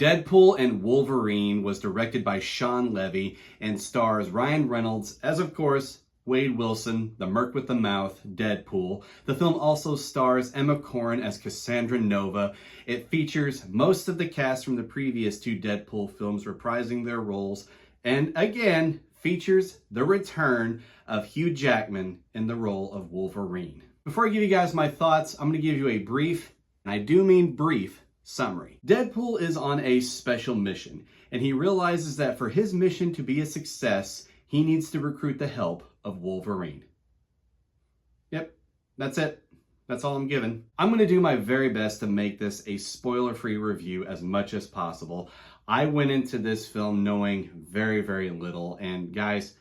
Deadpool and Wolverine was directed by Shawn Levy and stars Ryan Reynolds as, of course, Wade Wilson, the Merc with the Mouth, Deadpool. The film also stars Emma Corrin as Cassandra Nova. It features most of the cast from the previous two Deadpool films reprising their roles, and again, features the return of Hugh Jackman in the role of Wolverine. Before I give you guys my thoughts, I'm going to give you a brief, and I do mean brief, summary. Deadpool is on a special mission, and he realizes that for his mission to be a success, he needs to recruit the help of Wolverine. Yep, that's it. That's all I'm giving. I'm going to do my very best to make this a spoiler-free review as much as possible. I went into this film knowing very, very little, and guys,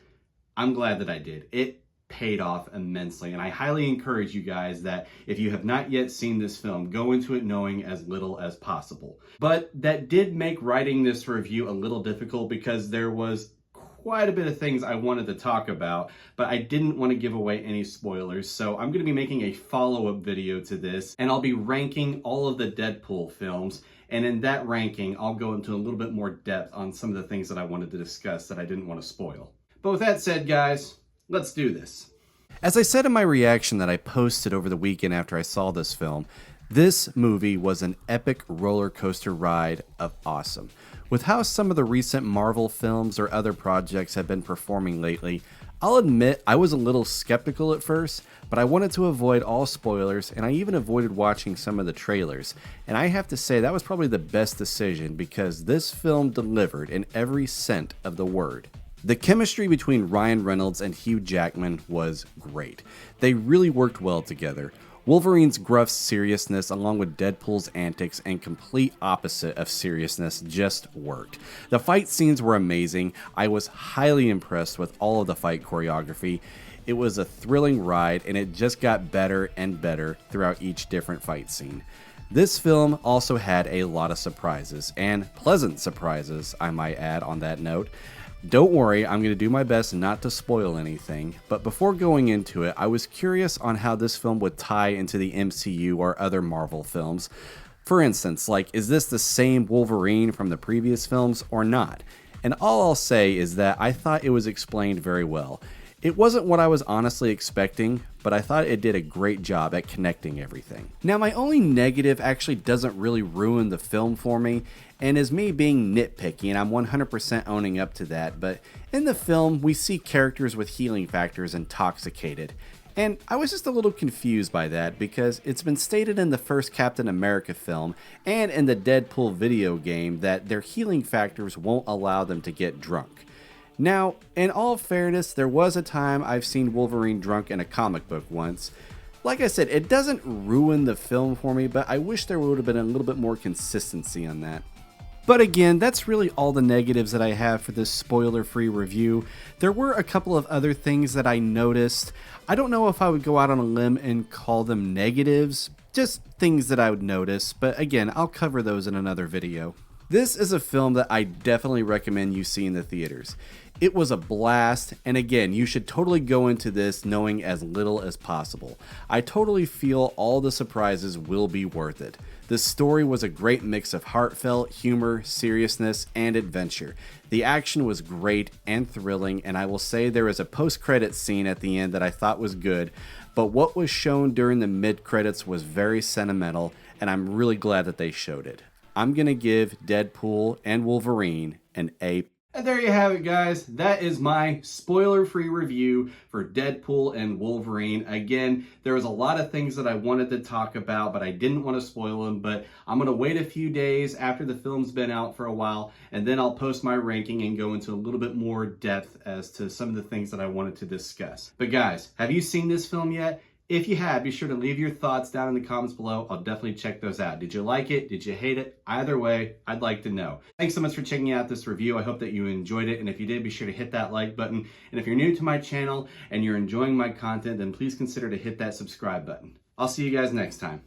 I'm glad that I did. It paid off immensely, and I highly encourage you guys that if you have not yet seen this film, go into it knowing as little as possible. But that did make writing this review a little difficult because there was quite a bit of things I wanted to talk about, but I didn't want to give away any spoilers, so I'm going to be making a follow-up video to this, and I'll be ranking all of the Deadpool films, and in that ranking, I'll go into a little bit more depth on some of the things that I wanted to discuss that I didn't want to spoil. But with that said, guys, let's do this. As I said in my reaction that I posted over the weekend after I saw this film, this movie was an epic roller coaster ride of awesome. With how some of the recent Marvel films or other projects have been performing lately, I'll admit I was a little skeptical at first, but I wanted to avoid all spoilers, and I even avoided watching some of the trailers. And I have to say that was probably the best decision because this film delivered in every sense of the word. The chemistry between Ryan Reynolds and Hugh Jackman was great. They really worked well together. Wolverine's gruff seriousness along with Deadpool's antics and complete opposite of seriousness just worked. The fight scenes were amazing. I was highly impressed with all of the fight choreography. It was a thrilling ride, and it just got better and better throughout each different fight scene. This film also had a lot of surprises, and pleasant surprises, I might add on that note. Don't worry, I'm going to do my best not to spoil anything, but before going into it, I was curious on how this film would tie into the MCU or other Marvel films. For instance, like, is this the same Wolverine from the previous films or not? And all I'll say is that I thought it was explained very well. It wasn't what I was honestly expecting, but I thought it did a great job at connecting everything. Now, my only negative actually doesn't really ruin the film for me, and is me being nitpicky, and I'm 100% owning up to that, but in the film, we see characters with healing factors intoxicated. And I was just a little confused by that because it's been stated in the first Captain America film and in the Deadpool video game that their healing factors won't allow them to get drunk. Now, in all fairness, there was a time I've seen Wolverine drunk in a comic book once. Like I said, it doesn't ruin the film for me, but I wish there would have been a little bit more consistency on that. But again, that's really all the negatives that I have for this spoiler-free review. There were a couple of other things that I noticed. I don't know if I would go out on a limb and call them negatives, just things that I would notice, but again, I'll cover those in another video. This is a film that I definitely recommend you see in the theaters. It was a blast, and again, you should totally go into this knowing as little as possible. I totally feel all the surprises will be worth it. The story was a great mix of heartfelt, humor, seriousness, and adventure. The action was great and thrilling, and I will say there is a post-credits scene at the end that I thought was good, but what was shown during the mid-credits was very sentimental, and I'm really glad that they showed it. I'm going to give Deadpool and Wolverine an A. And there you have it, guys. That is my spoiler-free review for Deadpool and Wolverine. Again, there was a lot of things that I wanted to talk about, but I didn't want to spoil them. But I'm going to wait a few days after the film's been out for a while, and then I'll post my ranking and go into a little bit more depth as to some of the things that I wanted to discuss. But guys, have you seen this film yet? If you have, be sure to leave your thoughts down in the comments below. I'll definitely check those out. Did you like it? Did you hate it? Either way, I'd like to know. Thanks so much for checking out this review. I hope that you enjoyed it. And if you did, be sure to hit that like button. And if you're new to my channel and you're enjoying my content, then please consider to hit that subscribe button. I'll see you guys next time.